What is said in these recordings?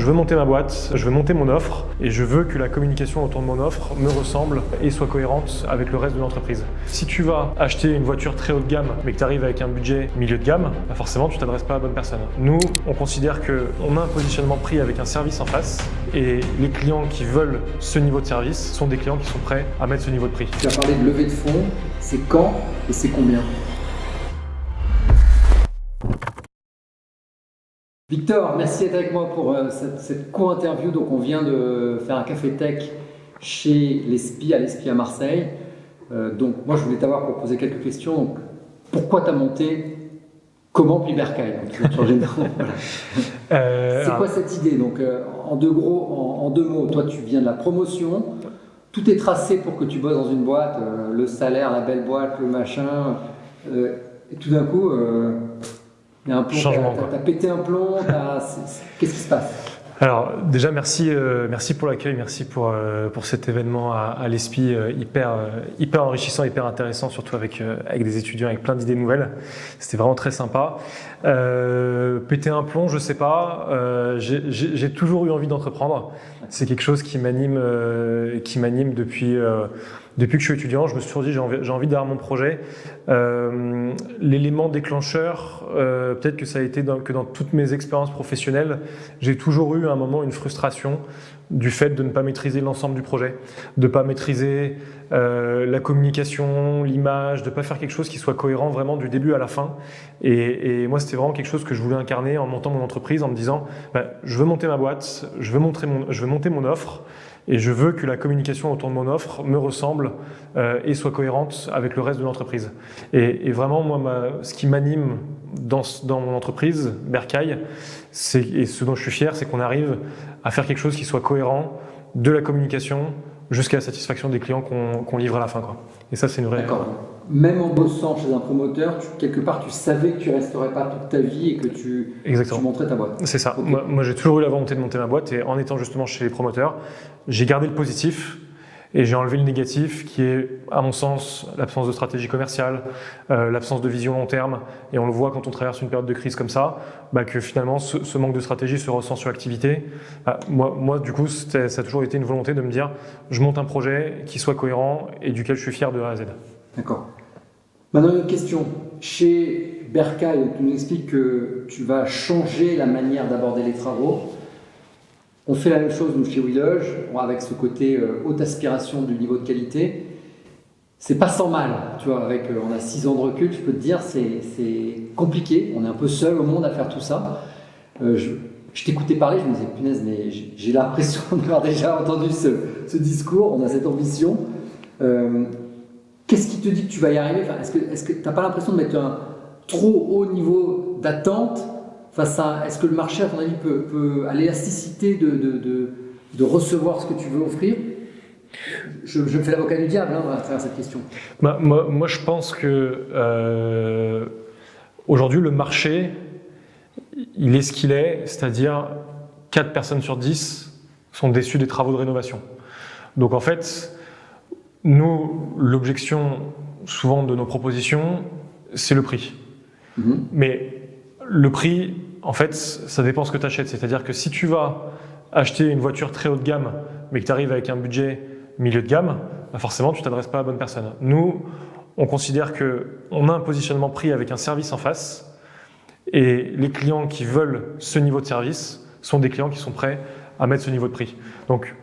Je veux monter ma boîte, je veux monter mon offre et je veux que la communication autour de mon offre me ressemble et soit cohérente avec le reste de l'entreprise. Si tu vas acheter une voiture très haut de gamme mais que tu arrives avec un budget milieu de gamme, bah forcément tu ne t'adresses pas à la bonne personne. Nous, on considère qu'on a un positionnement prix avec un service en face et les clients qui veulent ce niveau de service sont des clients qui sont prêts à mettre ce niveau de prix. Tu as parlé de levée de fonds, c'est quand et c'est combien? Victor, merci d'être avec moi pour cette co-interview. Donc, on vient de faire un café tech chez l'ESPI, à l'ESPI à Marseille. Donc, moi, je voulais t'avoir pour poser quelques questions. Donc, pourquoi tu as monté Comment puis Bercail? C'est quoi cette idée? Donc, en deux mots, toi, tu viens de la promotion. Tout est tracé pour que tu bosses dans une boîte, le salaire, la belle boîte, le machin. Et tout d'un coup, il y a un plomb. Changement. T'as pété un plomb. Qu'est-ce qui se passe? Alors déjà merci pour l'accueil, merci pour cet événement à l'ESPI hyper enrichissant, hyper intéressant, surtout avec des étudiants avec plein d'idées nouvelles. C'était vraiment très sympa. Péter un plomb, je sais pas. J'ai toujours eu envie d'entreprendre. C'est quelque chose qui m'anime depuis que je suis étudiant. Je me suis toujours dit j'ai envie d'avoir mon projet. L'élément déclencheur, peut-être que ça a été que dans toutes mes expériences professionnelles, j'ai toujours eu à un moment une frustration du fait de ne pas maîtriser l'ensemble du projet, de ne pas maîtriser la communication, l'image, de ne pas faire quelque chose qui soit cohérent vraiment du début à la fin. Et moi, c'était vraiment quelque chose que je voulais incarner en montant mon entreprise, en me disant je veux monter ma boîte, je veux monter mon offre, et je veux que la communication autour de mon offre me ressemble et soit cohérente avec le reste de l'entreprise. Et vraiment, moi, ce qui m'anime dans mon entreprise, Bercail, et ce dont je suis fier, c'est qu'on arrive à faire quelque chose qui soit cohérent de la communication jusqu'à la satisfaction des clients qu'on livre à la fin, quoi. Et ça, c'est une vraie... D'accord. Même en bossant chez un promoteur, quelque part, tu savais que tu ne resterais pas toute ta vie et que tu monterais ta boîte. C'est ça. Okay. Moi, j'ai toujours eu la volonté de monter ma boîte et en étant justement chez les promoteurs, j'ai gardé le positif et j'ai enlevé le négatif qui est, à mon sens, l'absence de stratégie commerciale, l'absence de vision long terme. Et on le voit quand on traverse une période de crise comme ça, que finalement, ce manque de stratégie se ressent sur l'activité. Moi, du coup, ça a toujours été une volonté de me dire, je monte un projet qui soit cohérent et duquel je suis fier de A à Z. D'accord. Maintenant, une question. Chez Bercail, tu nous expliques que tu vas changer la manière d'aborder les travaux. On fait la même chose, nous, chez WeLoge, avec ce côté haute aspiration du niveau de qualité. C'est pas sans mal, tu vois, on a 6 ans de recul, je peux te dire, c'est compliqué. On est un peu seul au monde à faire tout ça. Je t'écoutais parler, je me disais, punaise, mais j'ai l'impression d'avoir déjà entendu ce discours, on a cette ambition. Qu'est-ce qui te dit que tu vas y arriver? Est-ce que tu n'as pas l'impression de mettre un trop haut niveau d'attente face à... Est-ce que le marché, à ton avis, peut à l'élasticité de recevoir ce que tu veux offrir? Je me fais l'avocat du diable à travers cette question. Moi, je pense que aujourd'hui, le marché, il est ce qu'il est, c'est-à-dire 4 personnes sur 10 sont déçues des travaux de rénovation. Donc en fait, nous, l'objection souvent de nos propositions, c'est le prix. Mais le prix, en fait, ça dépend ce que tu achètes. C'est-à-dire que si tu vas acheter une voiture très haut de gamme, mais que tu arrives avec un budget milieu de gamme, forcément, tu ne t'adresses pas à la bonne personne. Nous, on considère qu'on a un positionnement prix avec un service en face, et les clients qui veulent ce niveau de service sont des clients qui sont prêts à mettre ce niveau de prix. Donc,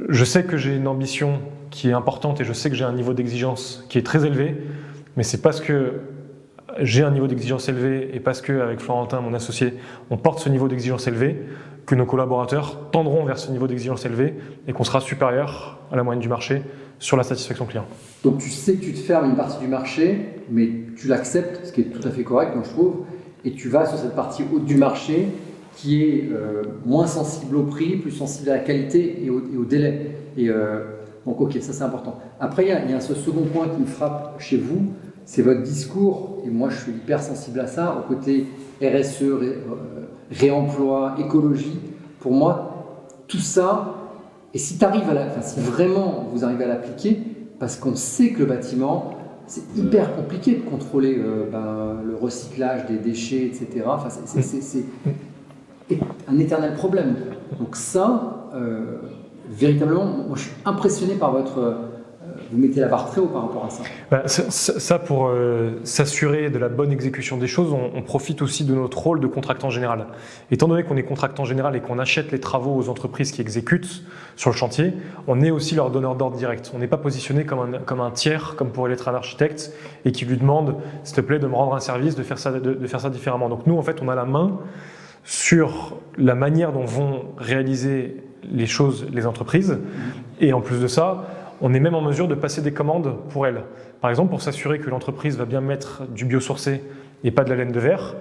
je sais que j'ai une ambition qui est importante et je sais que j'ai un niveau d'exigence qui est très élevé, mais c'est parce que j'ai un niveau d'exigence élevé et parce qu'avec Florentin, mon associé, on porte ce niveau d'exigence élevé que nos collaborateurs tendront vers ce niveau d'exigence élevé et qu'on sera supérieur à la moyenne du marché sur la satisfaction client. Donc tu sais que tu te fermes une partie du marché, mais tu l'acceptes, ce qui est tout à fait correct, donc je trouve, et tu vas sur cette partie haute du marché qui est moins sensible au prix, plus sensible à la qualité et au délai. Donc ok, ça c'est important. Après, il y a ce second point qui me frappe chez vous, c'est votre discours, et moi je suis hyper sensible à ça, au côté RSE, réemploi, écologie. Pour moi, tout ça, et si si vraiment vous arrivez à l'appliquer, parce qu'on sait que le bâtiment, c'est hyper compliqué de contrôler le recyclage des déchets, etc. Enfin, c'est un éternel problème. Donc ça, véritablement, moi je suis impressionné par vous mettez la barre très haut par rapport à ça. Ça, pour s'assurer de la bonne exécution des choses, on profite aussi de notre rôle de contractant général. Étant donné qu'on est contractant général et qu'on achète les travaux aux entreprises qui exécutent sur le chantier, on est aussi leur donneur d'ordre direct. On n'est pas positionné comme un tiers, comme pourrait l'être un architecte, et qui lui demande, s'il te plaît, de me rendre un service, de faire ça différemment. Donc nous, en fait, on a la main sur la manière dont vont réaliser les choses les entreprises, et en plus de ça, on est même en mesure de passer des commandes pour elles. Par exemple, pour s'assurer que l'entreprise va bien mettre du biosourcé et pas de la laine de verre,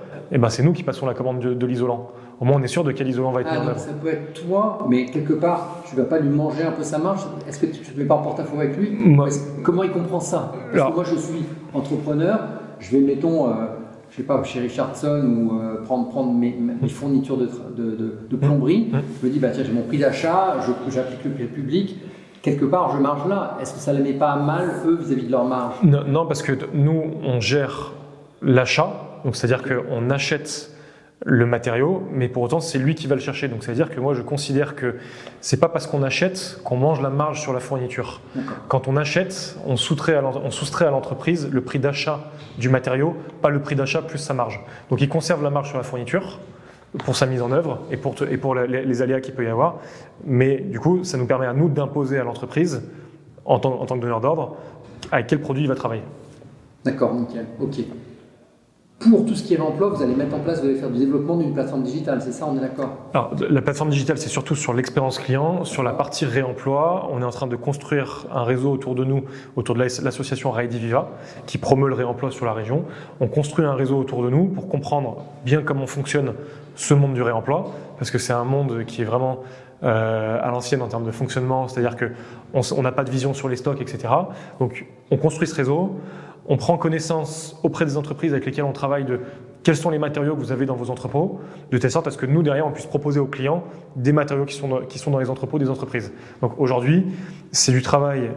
c'est nous qui passons la commande de l'isolant. Au moins, on est sûr de quel isolant va être mis en œuvre. Ça peut être toi, mais quelque part, tu ne vas pas lui manger un peu sa marge. Est-ce que tu ne te mets pas en porte-à-faux avec lui? Comment il comprend ça? Parce que moi, je suis entrepreneur, je vais, mettons, je sais pas, chez Richardson ou prendre mes fournitures de plomberie. Je me dis, tiens, j'ai mon prix d'achat, j'applique le prix public. Quelque part, je marge là. Est-ce que ça ne les met pas à mal, eux, vis-à-vis de leur marge? Non, parce que nous, on gère l'achat. Donc, c'est-à-dire qu'on achète le matériau, mais pour autant, c'est lui qui va le chercher. Donc, c'est-à-dire que moi, je considère que c'est pas parce qu'on achète qu'on mange la marge sur la fourniture. Quand on achète, on soustrait à l'entreprise le prix d'achat du matériau, pas le prix d'achat plus sa marge. Donc, il conserve la marge sur la fourniture pour sa mise en œuvre et pour les aléas qu'il peut y avoir. Mais du coup, ça nous permet à nous d'imposer à l'entreprise, en tant que donneur d'ordre, avec quel produit il va travailler. D'accord, nickel. Ok. Pour tout ce qui est réemploi, vous allez mettre en place, vous allez faire du développement d'une plateforme digitale, c'est ça, on est d'accord? Alors, la plateforme digitale, c'est surtout sur l'expérience client. Sur la partie réemploi, on est en train de construire un réseau autour de nous, autour de l'association Raidi Viva, qui promeut le réemploi sur la région. On construit un réseau autour de nous pour comprendre bien comment fonctionne ce monde du réemploi, parce que c'est un monde qui est vraiment à l'ancienne en termes de fonctionnement, c'est-à-dire qu'on n'a pas de vision sur les stocks, etc. Donc, on construit ce réseau. On prend connaissance auprès des entreprises avec lesquelles on travaille de quels sont les matériaux que vous avez dans vos entrepôts, de telle sorte à ce que nous, derrière, on puisse proposer aux clients des matériaux qui sont dans les entrepôts des entreprises. Donc aujourd'hui, c'est du travail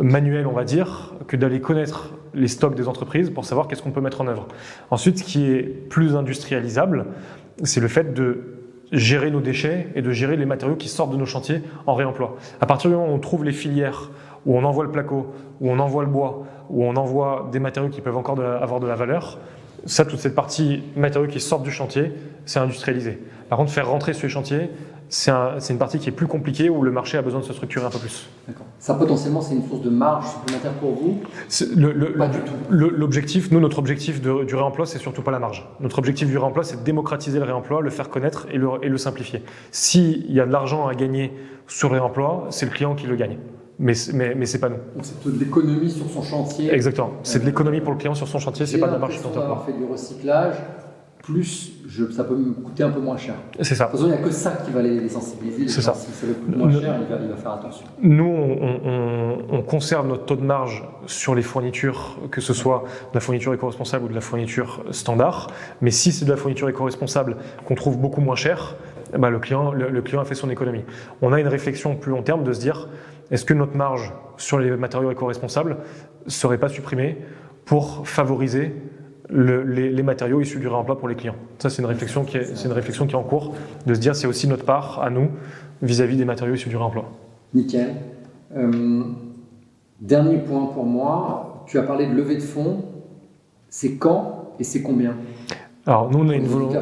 manuel, on va dire, que d'aller connaître les stocks des entreprises pour savoir qu'est-ce qu'on peut mettre en œuvre. Ensuite, ce qui est plus industrialisable, c'est le fait de gérer nos déchets et de gérer les matériaux qui sortent de nos chantiers en réemploi. À partir du moment où on trouve les filières, où on envoie le placo, où on envoie le bois, où on envoie des matériaux qui peuvent encore avoir de la valeur, ça, toute cette partie matériaux qui sortent du chantier, c'est industrialisé. Par contre, faire rentrer sur les chantiers, c'est une partie qui est plus compliquée où le marché a besoin de se structurer un peu plus. D'accord. Ça, potentiellement, c'est une source de marge supplémentaire pour vous? Pas du tout. L'objectif, notre objectif du réemploi, c'est surtout pas la marge. Notre objectif du réemploi, c'est de démocratiser le réemploi, le faire connaître et le simplifier. S'il y a de l'argent à gagner sur le réemploi, c'est le client qui le gagne. Mais c'est pas nous. Donc c'est de l'économie sur son chantier. Exactement. C'est de l'économie pour le client sur son chantier, c'est pas de la marge supplémentaire. Avoir fait du recyclage, plus ça peut me coûter un peu moins cher. C'est ça. De toute façon, il n'y a que ça qui va les sensibiliser. C'est ça. Si ça le coûte moins cher, il va faire attention. Nous, on conserve notre taux de marge sur les fournitures, que ce soit de la fourniture éco-responsable ou de la fourniture standard. Mais si c'est de la fourniture éco-responsable qu'on trouve beaucoup moins cher, le client a fait son économie. On a une réflexion plus long terme de se dire, est-ce que notre marge sur les matériaux éco-responsables ne serait pas supprimée pour favoriser les matériaux issus du réemploi pour les clients? Ça, c'est une réflexion qui est en cours, de se dire c'est aussi notre part à nous vis-à-vis des matériaux issus du réemploi. Nickel. Dernier point pour moi, tu as parlé de levée de fonds. C'est quand et c'est combien? Alors nous, on a une volonté.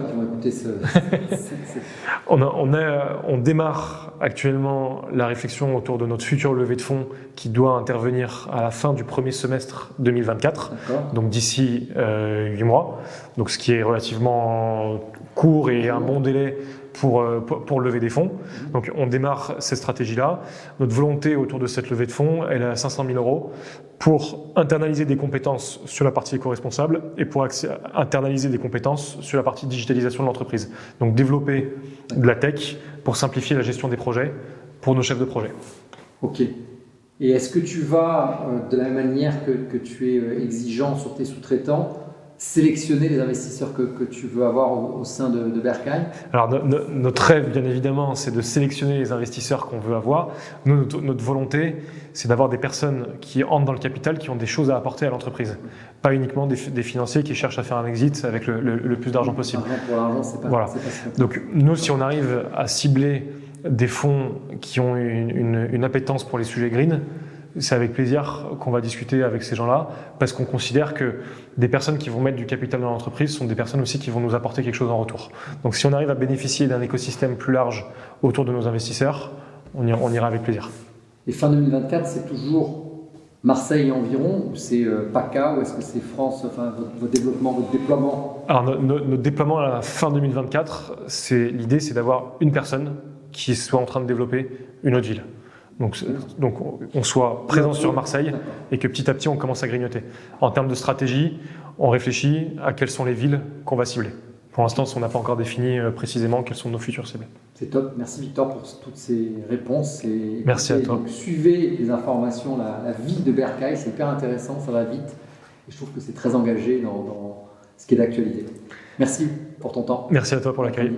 On démarre actuellement la réflexion autour de notre future levée de fonds qui doit intervenir à la fin du premier semestre 2024, donc d'ici 8 mois. Donc ce qui est relativement court et un bon délai pour lever des fonds. Donc on démarre cette stratégie-là. Notre volonté autour de cette levée de fonds, elle est à 500 000 € pour internaliser des compétences sur la partie éco-responsable et pour internaliser des compétences sur la partie digitalisation de l'entreprise. Donc développer de la tech pour simplifier la gestion des projets pour nos chefs de projet. Ok. Et est-ce que tu vas, de la même manière que tu es exigeant sur tes sous-traitants, sélectionner les investisseurs que tu veux avoir au sein de Berkay? Alors notre rêve, bien évidemment, c'est de sélectionner les investisseurs qu'on veut avoir. Nous, notre volonté, c'est d'avoir des personnes qui entrent dans le capital, qui ont des choses à apporter à l'entreprise. Pas uniquement des financiers qui cherchent à faire un exit avec le plus d'argent possible. Pour l'argent, c'est pas, voilà. C'est pas ça. Donc nous, si on arrive à cibler des fonds qui ont une appétence pour les sujets green, c'est avec plaisir qu'on va discuter avec ces gens-là, parce qu'on considère que des personnes qui vont mettre du capital dans l'entreprise sont des personnes aussi qui vont nous apporter quelque chose en retour. Donc si on arrive à bénéficier d'un écosystème plus large autour de nos investisseurs, on ira avec plaisir. Et fin 2024, c'est toujours Marseille et environ, ou c'est PACA, ou est-ce que c'est France, enfin votre développement, votre déploiement? Alors notre déploiement à la fin 2024, l'idée c'est d'avoir une personne qui soit en train de développer une autre ville. Donc on soit présent sur Marseille et que petit à petit on commence à grignoter. En termes de stratégie, on réfléchit à quelles sont les villes qu'on va cibler. Pour l'instant, on n'a pas encore défini précisément quelles sont nos futures cibles. C'est top. Merci Victor pour toutes ces réponses. Merci à toi. Donc, suivez les informations, la vie de Berkay, c'est hyper intéressant, ça va vite. Et je trouve que c'est très engagé dans ce qui est d'actualité. Merci pour ton temps. Merci à toi pour l'accueil.